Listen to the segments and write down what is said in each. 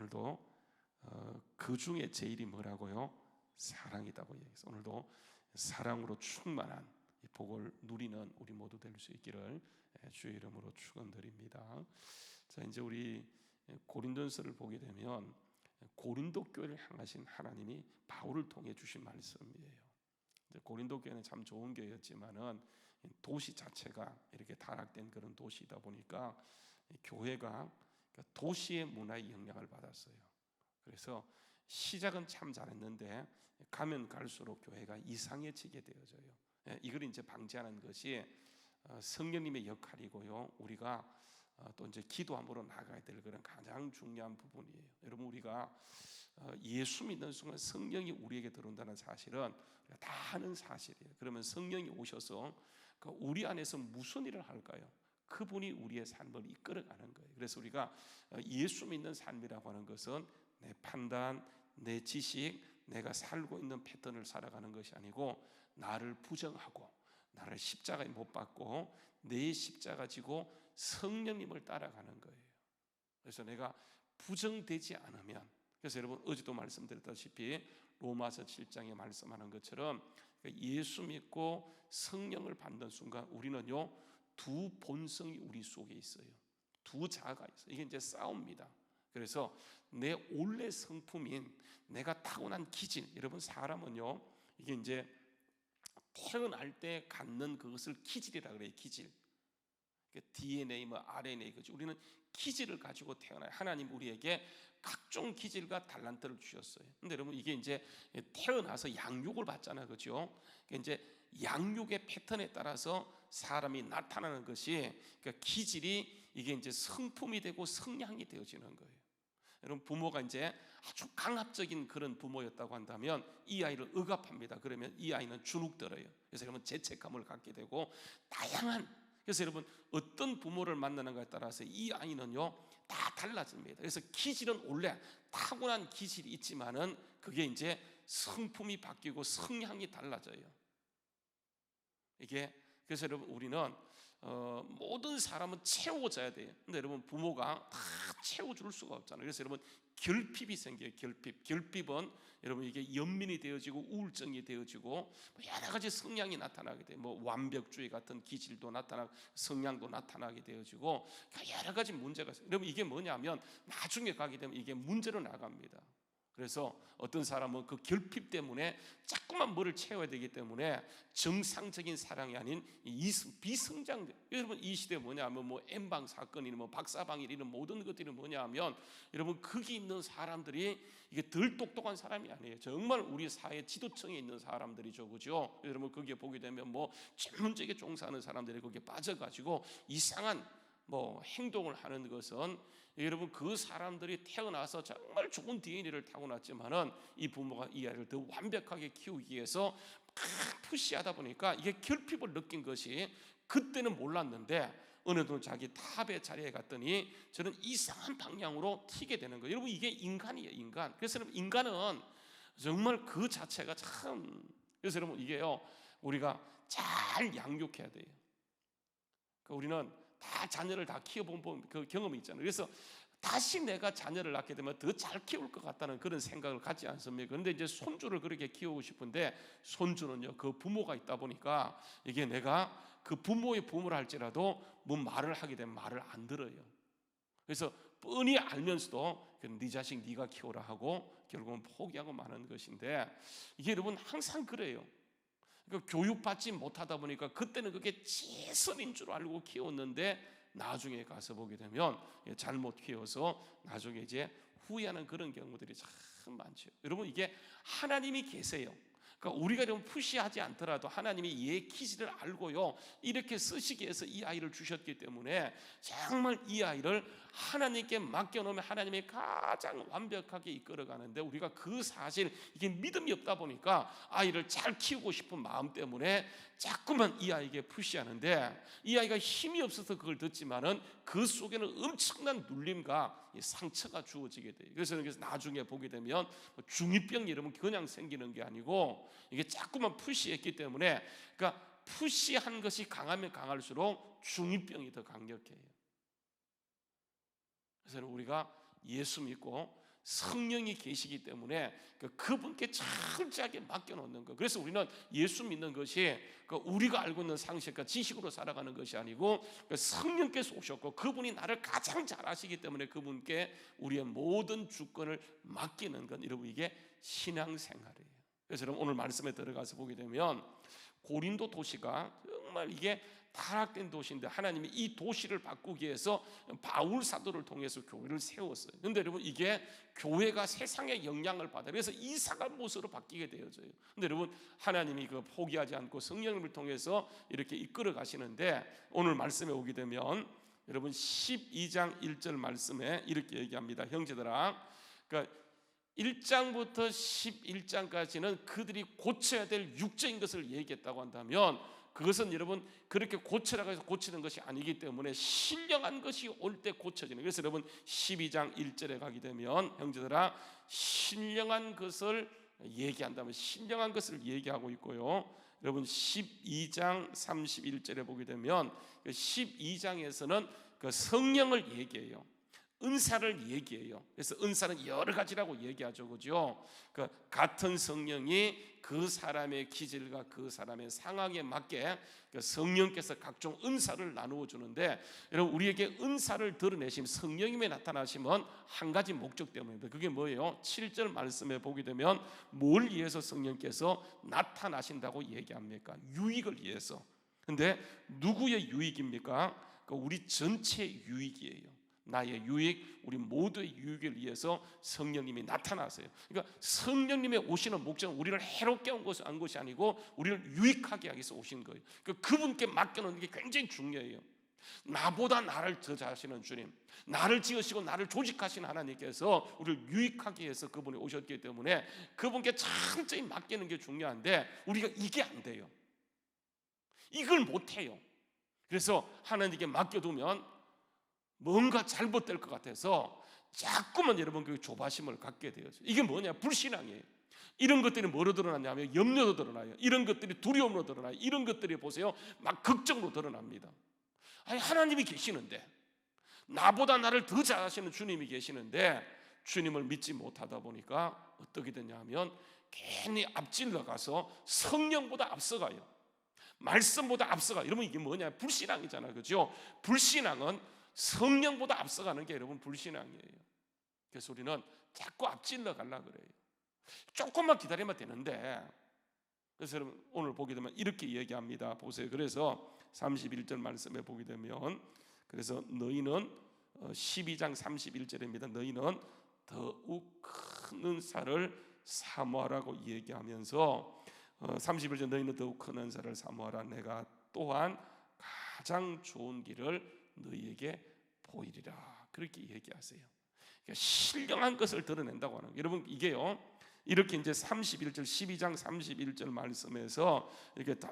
오늘도 그 중에 제일이 뭐라고요? 사랑이다고 얘기해서 오늘도 사랑으로 충만한 이 복을 누리는 우리 모두 될 수 있기를 주의 이름으로 축원드립니다. 자, 이제 우리 고린도전서를 보게 되면 고린도 교회를 향하신 하나님이 바울을 통해 주신 말씀이에요. 고린도 교회는 참 좋은 교회였지만은 도시 자체가 이렇게 타락된 그런 도시이다 보니까 교회가 도시의 문화의 영향을 받았어요. 그래서 시작은 참 잘했는데 가면 갈수록 교회가 이상해지게 되어져요. 이걸 이제 방지하는 것이 성령님의 역할이고요. 우리가 또 이제 기도함으로 나가야 될 그런 가장 중요한 부분이에요. 여러분, 우리가 예수 믿는 순간 성령이 우리에게 들어온다는 사실은 우리가 다 아는 사실이에요. 그러면 성령이 오셔서 우리 안에서 무슨 일을 할까요? 그분이 우리의 삶을 이끌어가는 거예요. 그래서 우리가 예수 믿는 삶이라고 하는 것은 내 판단, 내 지식, 내가 살고 있는 패턴을 살아가는 것이 아니고 나를 부정하고 나를 십자가에 못 박고 내 십자가 지고 성령님을 따라가는 거예요. 그래서 내가 부정되지 않으면, 그래서 여러분 어제도 말씀드렸다시피 로마서 7장에 말씀하는 것처럼 예수 믿고 성령을 받는 순간 우리는요 두 본성이 우리 속에 있어요. 두 자아가 있어요. 이게 이제 싸웁니다. 그래서 내 원래 성품인 내가 타고난 기질, 여러분 사람은요 이게 이제 태어날 때 갖는 그것을 기질이라 그래요. 기질. DNA, RNA 거지. 우리는 기질을 가지고 태어나요. 하나님 우리에게 각종 기질과 달란트를 주셨어요. 근데 여러분 이게 이제 태어나서 양육을 받잖아요, 그렇죠? 이제 양육의 패턴에 따라서 사람이 나타나는 것이 그러니까 기질이 이게 이제 성품이 되고 성향이 되어지는 거예요. 여러분 부모가 이제 아주 강압적인 그런 부모였다고 한다면 이 아이를 억압합니다. 그러면 이 아이는 주눅들어요. 그래서 여러분 죄책감을 갖게 되고 다양한, 그래서 여러분 어떤 부모를 만나는가에 따라서 이 아이는요 다 달라집니다. 그래서 기질은 원래 타고난 기질이 있지만은 그게 이제 성품이 바뀌고 성향이 달라져요. 이게 그래서 여러분 우리는 모든 사람은 채워져야 돼요. 근데 여러분 부모가 다 채워줄 수가 없잖아요. 그래서 여러분 결핍이 생겨요. 결핍은 여러분 이게 연민이 되어지고 우울증이 되어지고 여러 가지 성향이 나타나게 돼요. 완벽주의 같은 기질도 나타나고 성향도 나타나게 되어지고 여러 가지 문제가 있어요. 여러분 이게 뭐냐면 나중에 가게 되면 이게 문제로 나갑니다. 그래서 어떤 사람은 그 결핍 때문에 자꾸만 뭐를 채워야 되기 때문에 정상적인 사랑이 아닌 비성장. 여러분 이 시대 뭐냐면 N방 사건이나 박사방일 이런 모든 것들이 뭐냐면 여러분 거기 있는 사람들이 이게 덜 똑똑한 사람이 아니에요. 정말 우리 사회 지도층에 있는 사람들이죠, 그죠? 여러분 거기에 보게 되면 전문직에 종사하는 사람들이 거기에 빠져가지고 이상한 행동을 하는 것은 여러분 그 사람들이 태어나서 정말 좋은 DNA를 타고났지만은 이 부모가 이 아이를 더 완벽하게 키우기 위해서 푸시하다 보니까 이게 결핍을 느낀 것이 그때는 몰랐는데 어느덧 자기 탑의 자리에 갔더니 저는 이상한 방향으로 튀게 되는 거예요. 여러분 이게 인간이에요, 인간. 그래서 여러분 인간은 정말 그 자체가 참, 그래서 여러분 이게요 우리가 잘 양육해야 돼요. 그러니까 우리는 다 자녀를 다 키워본 그 경험이 있잖아요. 그래서 다시 내가 자녀를 낳게 되면 더 잘 키울 것 같다는 그런 생각을 갖지 않습니까? 그런데 이제 손주를 그렇게 키우고 싶은데 손주는요 그 부모가 있다 보니까 이게 내가 그 부모의 부모를 할지라도 말을 하게 되면 말을 안 들어요. 그래서 뻔히 알면서도 네 자식 네가 키워라 하고 결국은 포기하고 마는 것인데 이게 여러분 항상 그래요. 그러니까 교육받지 못하다 보니까 그때는 그게 최선인 줄 알고 키웠는데 나중에 가서 보게 되면 잘못 키워서 나중에 이제 후회하는 그런 경우들이 참 많죠. 여러분 이게 하나님이 계세요. 그러니까 우리가 좀 푸시하지 않더라도 하나님이 얘 기질을 알고요 이렇게 쓰시기 위해서 이 아이를 주셨기 때문에 정말 이 아이를 하나님께 맡겨놓으면 하나님이 가장 완벽하게 이끌어가는데 우리가 그 사실 이게 믿음이 없다 보니까 아이를 잘 키우고 싶은 마음 때문에 자꾸만 이 아이에게 푸시하는데 이 아이가 힘이 없어서 그걸 듣지만은 그 속에는 엄청난 눌림과 상처가 주어지게 돼요. 그래서 나중에 보게 되면 중2병 이러면 그냥 생기는 게 아니고 이게 자꾸만 푸시했기 때문에 그러니까 푸시한 것이 강하면 강할수록 중2병이 더 강력해요. 그래서 우리가 예수 믿고 성령이 계시기 때문에 그분께 철저하게 맡겨놓는 거. 그래서 우리는 예수 믿는 것이 우리가 알고 있는 상식과 지식으로 살아가는 것이 아니고 성령께서 오셨고 그분이 나를 가장 잘 아시기 때문에 그분께 우리의 모든 주권을 맡기는 것. 여러분, 이게 신앙생활이에요. 그래서 여러분, 오늘 말씀에 들어가서 보게 되면 고린도 도시가 정말 이게 타락된 도시인데 하나님이 이 도시를 바꾸기 위해서 바울 사도를 통해서 교회를 세웠어요. 그런데 여러분, 이게 교회가 세상의 영향을 받아요. 그래서 이상한 모습으로 바뀌게 되어져요. 그런데 여러분, 하나님이 그 포기하지 않고 성령님을 통해서 이렇게 이끌어 가시는데 오늘 말씀에 오게 되면 여러분 12장 1절 말씀에 이렇게 얘기합니다. 형제들아, 그러니까 1장부터 11장까지는 그들이 고쳐야 될 육적인 것을 얘기했다고 한다면 그것은 여러분 그렇게 고치라고 해서 고치는 것이 아니기 때문에 신령한 것이 올 때 고쳐지는. 그래서 여러분 12장 1절에 가게 되면 형제들아, 신령한 것을 얘기한다면 신령한 것을 얘기하고 있고요. 여러분 12장 31절에 보게 되면 12장에서는 그 성령을 얘기해요. 은사를 얘기해요. 그래서 은사는 여러 가지라고 얘기하죠, 그죠? 그 같은 성령이 그 사람의 기질과 그 사람의 상황에 맞게 그 성령께서 각종 은사를 나누어 주는데, 여러분 우리에게 은사를 드러내심 성령님이 나타나시면 한 가지 목적 때문입니다. 그게 뭐예요? 7절 말씀에 보게 되면 뭘 위해서 성령께서 나타나신다고 얘기합니까? 유익을 위해서. 근데 누구의 유익입니까? 우리 전체의 유익이에요. 나의 유익, 우리 모두의 유익을 위해서 성령님이 나타나세요. 그러니까 성령님의 오시는 목적은 우리를 해롭게 온 것이 아니고 우리를 유익하게 하기 위해서 오신 거예요. 그분께 맡겨놓는 게 굉장히 중요해요. 나보다 나를 더 잘하시는 주님, 나를 지으시고 나를 조직하시는 하나님께서 우리를 유익하게 해서 그분이 오셨기 때문에 그분께 철저히 맡기는 게 중요한데 우리가 이게 안 돼요. 이걸 못해요. 그래서 하나님께 맡겨두면 뭔가 잘못될 것 같아서 자꾸만 여러분 그 조바심을 갖게 되어서 이게 뭐냐? 불신앙이에요. 이런 것들이 뭐로 드러나냐면 염려로 드러나요. 이런 것들이 두려움으로 드러나요. 이런 것들이 보세요, 막 걱정으로 드러납니다. 아니, 하나님이 계시는데, 나보다 나를 더 잘하시는 주님이 계시는데 주님을 믿지 못하다 보니까 어떻게 되냐면 괜히 앞질러 가서 성령보다 앞서가요. 말씀보다 앞서가요. 여러분 이게 뭐냐? 불신앙이잖아요, 그렇죠? 불신앙은 성령보다 앞서가는 게 여러분 불신앙이에요. 그래서 우리는 자꾸 앞질러 가려고 그래요. 조금만 기다리면 되는데. 그래서 여러분 오늘 보게 되면 이렇게 얘기합니다. 보세요. 그래서 31절 말씀에 보게 되면, 그래서 너희는 12장 31절입니다. 너희는 더욱 큰 은사를 사모하라고 얘기하면서 31절 너희는 더욱 큰 은사를 사모하라. 내가 또한 가장 좋은 길을 너희에게 보이리라. 그렇게 얘기하세요. 그러니까 신령한 것을 드러낸다고 하는 거예요. 여러분 이게요, 이렇게 이제 31절 12장 31절 말씀에서 이렇게 더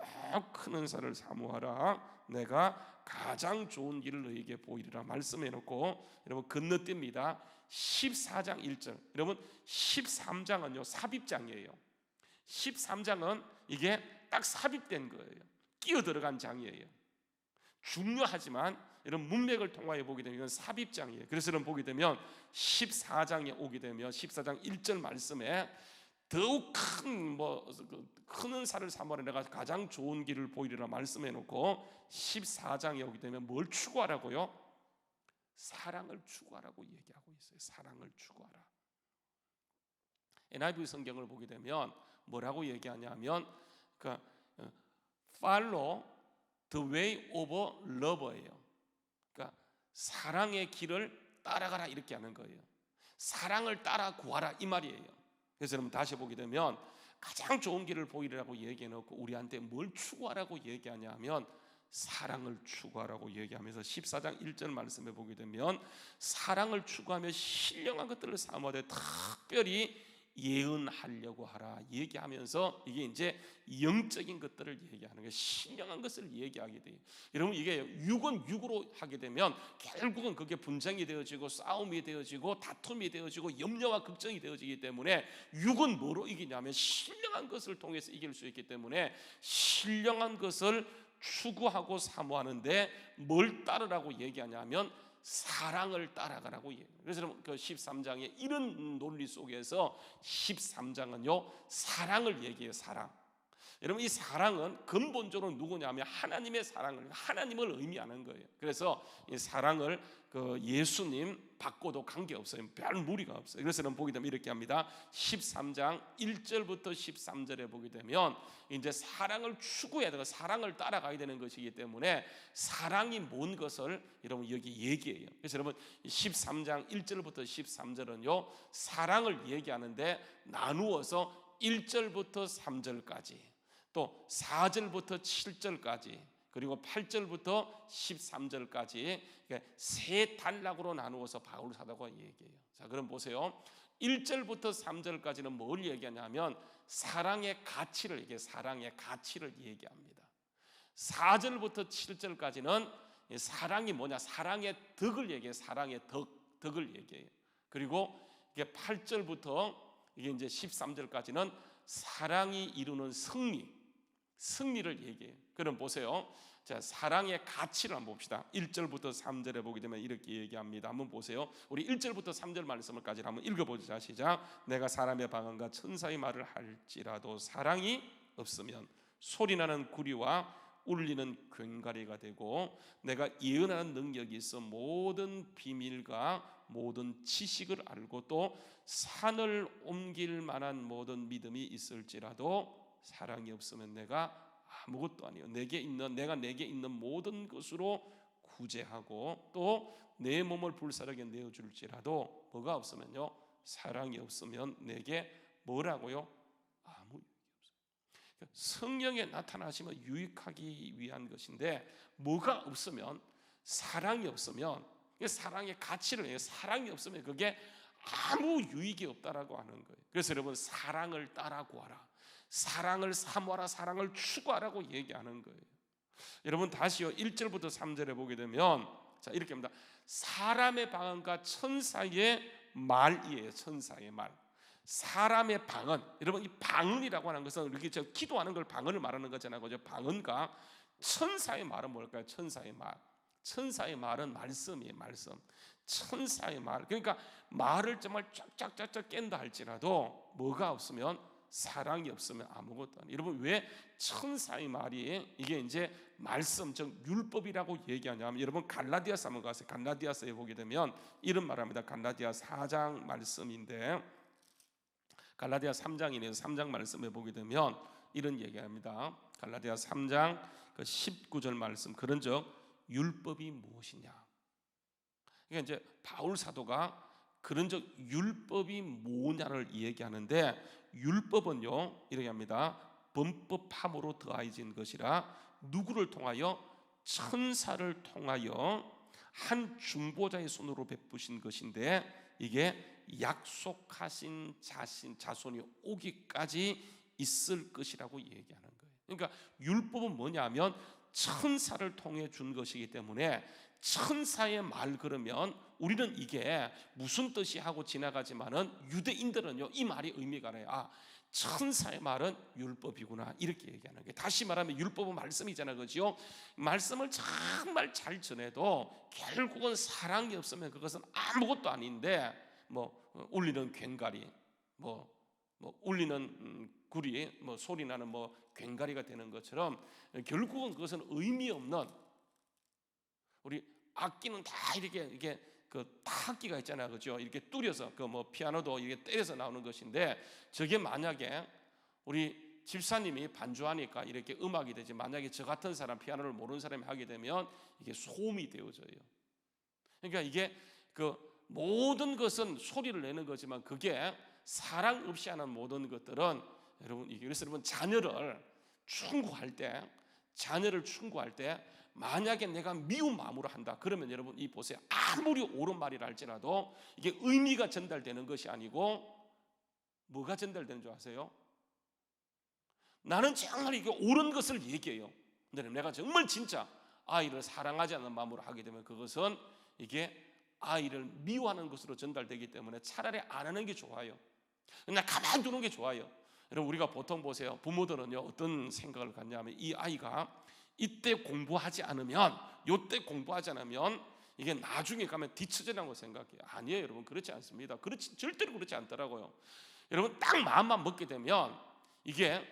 큰 은사를 사모하라. 내가 가장 좋은 길을 너희에게 보이리라 말씀해 놓고 여러분 건너뜁니다. 14장 1절. 여러분 13장은요 삽입장이에요. 13장은 이게 딱 삽입된 거예요. 끼어 들어간 장이에요. 중요하지만 이런 문맥을 통하여 보게 되면 이건 삽입장이에요. 그래서 여러분 보게 되면 14장에 오게 되면 14장 1절 말씀에 더욱 큰 은사를 사모하라. 내가 가장 좋은 길을 보이리라 말씀해 놓고 14장에 오게 되면 뭘 추구하라고요? 사랑을 추구하라고 얘기하고 있어요. 사랑을 추구하라. NIV 성경을 보게 되면 뭐라고 얘기하냐면 follow the way of love예요. 그러니까 사랑의 길을 따라가라 이렇게 하는 거예요. 사랑을 따라 구하라 이 말이에요. 그래서 여러분 다시 보게 되면 가장 좋은 길을 보이라고 얘기해놓고 우리한테 뭘 추구하라고 얘기하냐면 사랑을 추구하라고 얘기하면서 14장 1절 말씀에 보게 되면 사랑을 추구하며 신령한 것들을 사모하되 특별히 예언하려고 하라 얘기하면서 이게 이제 영적인 것들을 얘기하는 거예요. 신령한 것을 얘기하게 돼요. 여러분 이게 육은 육으로 하게 되면 결국은 그게 분쟁이 되어지고 싸움이 되어지고 다툼이 되어지고 염려와 걱정이 되어지기 때문에 육은 뭐로 이기냐면 신령한 것을 통해서 이길 수 있기 때문에 신령한 것을 추구하고 사모하는데 뭘 따르라고 얘기하냐면 사랑을 따라가라고 얘기해요. 그래서 여러분 그 13장에 이런 논리 속에서 13장은요 사랑을 얘기해요. 사랑. 여러분 이 사랑은 근본적으로 누구냐면 하나님의 사랑을, 하나님을 의미하는 거예요. 그래서 이 사랑을 그 예수님 받고도 관계없어요. 별 무리가 없어요. 그래서 여러분 보게 되면 이렇게 합니다. 13장 1절부터 13절에 보게 되면 이제 사랑을 추구해야 되고 사랑을 따라가야 되는 것이기 때문에 사랑이 뭔 것을 여러분 여기 얘기해요. 그래서 여러분 13장 1절부터 13절은요 사랑을 얘기하는데 나누어서 1절부터 3절까지 또 4절부터 7절까지 그리고 8절부터 13절까지 세 단락으로 나누어서 바울 사도가 얘기해요. 자, 그럼 보세요. 1절부터 3절까지는 뭘 얘기하냐면 사랑의 가치를 얘기해요. 사랑의 가치를 얘기합니다. 4절부터 7절까지는 사랑이 뭐냐? 사랑의 덕을 얘기해요. 사랑의 덕을 얘기해요. 그리고 이게 8절부터 이게 이제 13절까지는 사랑이 이루는 승리를 얘기해요. 그럼 보세요. 자, 사랑의 가치를 한번 봅시다. 1절부터 3절에 보게 되면 이렇게 얘기합니다. 한번 보세요. 우리 1절부터 3절 말씀을까지 한번 읽어보자. 시작. 내가 사람의 방언과 천사의 말을 할지라도 사랑이 없으면 소리나는 구리와 울리는 괭가리가 되고 내가 예언하는 능력이 있어 모든 비밀과 모든 지식을 알고 또 산을 옮길 만한 모든 믿음이 있을지라도 사랑이 없으면 내가 아무것도 아니요. 내가 내게 있는 모든 것으로 구제하고 또 내 몸을 불사르게 내어줄지라도 뭐가 없으면요 사랑이 없으면 내게 뭐라고요? 아무 유익이 없어요. 성령에 나타나시면 유익하기 위한 것인데 뭐가 없으면 사랑이 없으면 사랑의 가치를 해요. 사랑이 없으면 그게 아무 유익이 없다라고 하는 거예요. 그래서 여러분 사랑을 따라 구하라. 사랑을 사모하라. 사랑을 추구하라고 얘기하는 거예요. 여러분 다시요 1절부터 3절에 보게 되면 자 이렇게 합니다. 사람의 방언과 천사의 말이에요. 천사의 말. 사람의 방언. 여러분 이 방언이라고 하는 것은 이렇게 저 기도하는 걸 방언을 말하는 거잖아요. 그죠? 방언과 천사의 말은 뭘까요? 천사의 말. 천사의 말은 말씀이에요. 말씀. 천사의 말. 그러니까 말을 정말 쫙쫙쫙쫙 깬다 할지라도 뭐가 없으면 사랑이 없으면 아무것도 아니에요. 여러분 왜 천사의 말이 이게 이제 말씀 즉 율법이라고 얘기하냐면 여러분 갈라디아서 한번 가세요. 갈라디아서에 보게 되면 이런 말합니다. 갈라디아 4장 말씀인데 갈라디아 3장이네요. 3장 말씀에 보게 되면 이런 얘기합니다. 갈라디아 3장 그 19절 말씀 그런즉 율법이 무엇이냐? 그러니까 이제 바울 사도가 그런즉 율법이 뭐냐를 얘기하는데 율법은요 이렇게 합니다. 범법함으로 더해진 것이라 누구를 통하여 천사를 통하여 한 중보자의 손으로 베푸신 것인데 이게 약속하신 자손이 오기까지 있을 것이라고 얘기하는 거예요. 그러니까 율법은 뭐냐면 천사를 통해 준 것이기 때문에 천사의 말 그러면 우리는 이게 무슨 뜻이 하고 지나가지만은 유대인들은요 이 말이 의미가 나요. 아 천사의 말은 율법이구나 이렇게 얘기하는 게 다시 말하면 율법은 말씀이잖아요. 그죠? 말씀을 정말 잘 전해도 결국은 사랑이 없으면 그것은 아무것도 아닌데 뭐 울리는 괭가리 뭐 울리는 구리 뭐 소리나는 뭐 괭가리가 되는 것처럼 결국은 그것은 의미 없는 우리 악기는 다 이렇게 그 타악기가 있잖아요. 그죠? 이렇게 뚫려서 그 뭐 피아노도 이렇게 때려서 나오는 것인데 저게 만약에 우리 집사님이 반주하니까 이렇게 음악이 되지 만약에 저 같은 사람 피아노를 모르는 사람이 하게 되면 이게 소음이 되어져요. 그러니까 이게 그 모든 것은 소리를 내는 거지만 그게 사랑 없이 하는 모든 것들은 여러분 이게 그래서 여러분 자녀를 충고할 때 만약에 내가 미운 마음으로 한다 그러면 여러분 이 보세요. 아무리 옳은 말이라 할지라도 이게 의미가 전달되는 것이 아니고 뭐가 전달되는 줄 아세요? 나는 정말 이게 옳은 것을 얘기해요. 근데 내가 정말 진짜 아이를 사랑하지 않는 마음으로 하게 되면 그것은 이게 아이를 미워하는 것으로 전달되기 때문에 차라리 안 하는 게 좋아요. 그냥 가만두는 게 좋아요. 여러분 우리가 보통 보세요. 부모들은요 어떤 생각을 갖냐면 이 아이가 이때 공부하지 않으면 요때 공부하지 않으면 이게 나중에 가면 뒤처진다고 생각해요. 아니에요, 여러분. 그렇지 않습니다. 절대로 그렇지 않더라고요. 여러분, 딱 마음만 먹게 되면 이게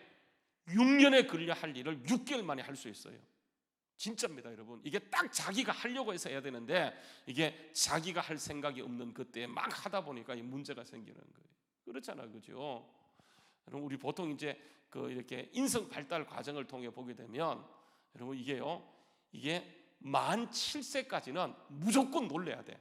6년에 걸려 할 일을 6개월 만에 할 수 있어요. 진짜입니다, 여러분. 이게 딱 자기가 하려고 해서 해야 되는데 이게 자기가 할 생각이 없는 그때 막 하다 보니까 이 문제가 생기는 거예요. 그렇잖아요, 그죠? 여러분, 우리 보통 이제 이렇게 인성 발달 과정을 통해 보게 되면 여러분, 이게 만 7세까지는 무조건 놀래야 돼.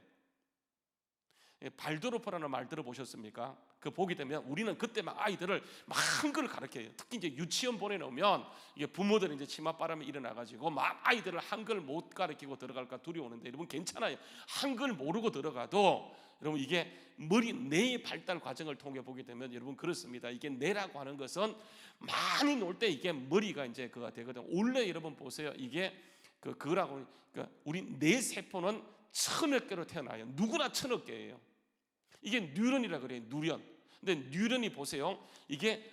발도르프라는 말 들어보셨습니까? 그 보게 되면 우리는 그때 막 아이들을 막 한글을 가르쳐요. 특히 이제 유치원 보내놓으면 이게 부모들이 이제 치맛바람이 일어나가지고 막 아이들을 한글 못 가르치고 들어갈까 두려우는데, 여러분 괜찮아요. 한글 모르고 들어가도 여러분 이게 뇌의 발달 과정을 통해 보게 되면 여러분 그렇습니다. 이게 뇌라고 하는 것은 많이 놀 때 이게 머리가 이제 그가 되거든. 원래 여러분 보세요. 이게 그거라고, 그러니까 우리 뇌 세포는 1000억 개로 태어나요. 누구나 1000억 개예요. 이게 뉴런이라 그래요. 뉴런. 근데 뉴런이 보세요. 이게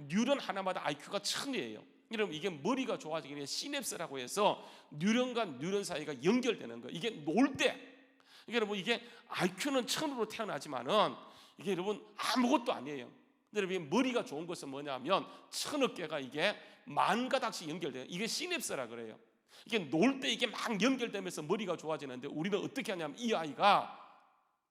뉴런 하나마다 IQ가 1000이에요. 여러분, 이게 머리가 좋아지기 위해 시냅스라고 해서 뉴런과 뉴런 사이가 연결되는 거예요. 이게 놀 때. 이게 여러분, 이게 IQ는 1000으로 태어나지만은 이게 여러분 아무것도 아니에요. 근데 여러분, 머리가 좋은 것은 뭐냐면 1000억 개가 이게 만 가닥씩 연결돼요. 이게 시냅스라 그래요. 이게 놀 때 이게 막 연결되면서 머리가 좋아지는데, 우리는 어떻게 하냐면 이 아이가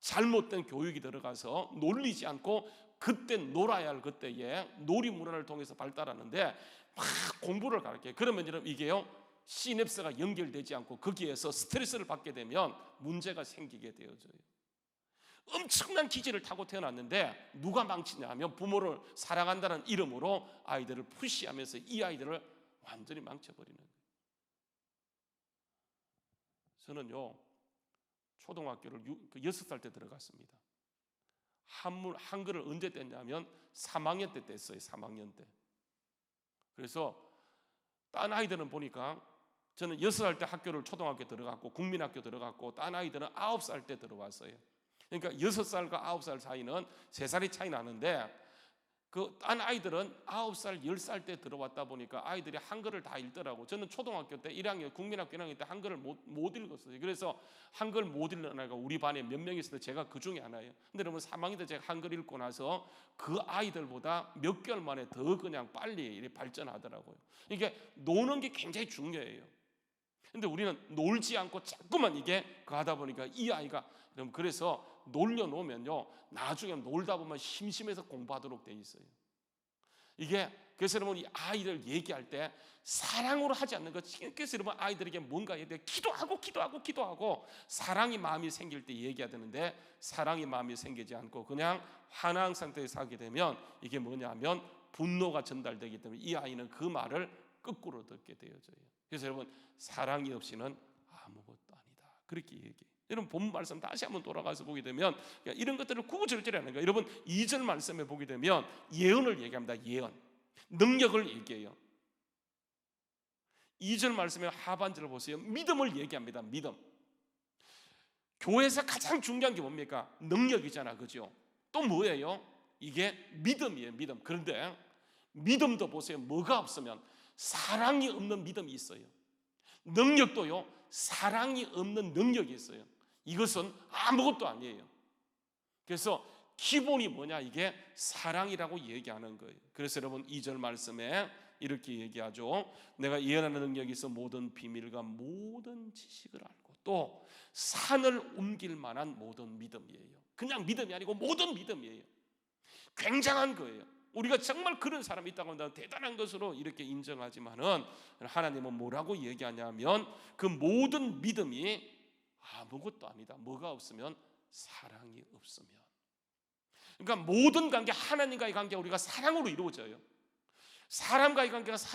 잘못된 교육이 들어가서 놀리지 않고 그때 놀아야 할 그때에 놀이 문화를 통해서 발달하는데 막 공부를 가르쳐요. 그러면 여러분 이게요, 시냅스가 연결되지 않고 거기에서 스트레스를 받게 되면 문제가 생기게 되어져요. 엄청난 기질을 타고 태어났는데 누가 망치냐 하면 부모를 사랑한다는 이름으로 아이들을 푸시하면서 이 아이들을 완전히 망쳐버리는 거예요. 저는요, 초등학교를 6살 때 들어갔습니다. 한글을 언제 뗐냐면 3학년 때 뗐어요. 3학년 때. 그래서 딴 아이들은 보니까, 저는 6살 때 초등학교 들어갔고 국민학교 들어갔고, 딴 아이들은 9살 때 들어왔어요. 그러니까 6살과 9살 사이는 3살이 차이 나는데, 딴 아이들은 9살, 10살 때 들어왔다 보니까 아이들이 한글을 다 읽더라고. 저는 초등학교 때 1학년, 국민학교 1학년 때 한글을 못 읽었어요. 그래서 한글 못 읽는 아이가 우리 반에 몇 명 있었는데 제가 그 중에 하나예요. 근데 여러분 3학년 때 제가 한글 읽고 나서 그 아이들보다 몇 개월 만에 더 그냥 빨리 발전하더라고요. 이게 노는 게 굉장히 중요해요. 근데 우리는 놀지 않고 자꾸만 이게 하다 보니까 이 아이가, 여러분 그래서 놀려놓으면요, 나중에 놀다 보면 심심해서 공부하도록 돼 있어요. 이게 그래서 여러분 이 아이들 얘기할 때 사랑으로 하지 않는 것. 그래서 여러분 아이들에게 뭔가 해야 돼. 기도하고 사랑이 마음이 생길 때 얘기해야 되는데, 사랑이 마음이 생기지 않고 그냥 화난 상태에서 하게 되면 이게 뭐냐면 분노가 전달되기 때문에 이 아이는 그 말을 거꾸로 듣게 되어져요. 그래서 여러분 사랑이 없이는 아무것도 아니다. 그렇게 얘기해요. 여러분 본 말씀 다시 한번 돌아가서 보게 되면 이런 것들을 구구절절하는 거예요. 여러분 2절 말씀에 보게 되면 예언을 얘기합니다. 예언, 능력을 얘기해요. 2절 말씀의 하반절을 보세요. 믿음을 얘기합니다. 믿음. 교회에서 가장 중요한 게 뭡니까? 능력이잖아, 그죠? 또 뭐예요? 이게 믿음이에요. 믿음. 그런데 믿음도 보세요. 뭐가 없으면 사랑이 없는 믿음이 있어요. 능력도요, 사랑이 없는 능력이 있어요. 이것은 아무것도 아니에요. 그래서 기본이 뭐냐? 이게 사랑이라고 얘기하는 거예요. 그래서 여러분 2절 말씀에 이렇게 얘기하죠. 내가 예언하는 능력이 있어 모든 비밀과 모든 지식을 알고 또 산을 옮길 만한 모든 믿음이에요. 그냥 믿음이 아니고 모든 믿음이에요. 굉장한 거예요. 우리가 정말 그런 사람이 있다고 한다면 대단한 것으로 이렇게 인정하지만은, 하나님은 뭐라고 얘기하냐면 그 모든 믿음이 아무것도 아니다. 뭐가 없으면 사랑이 없으면. 그러니까 모든 관계, 하나님과의 관계 우리가 사랑으로 이루어져요. 사람과의 관계가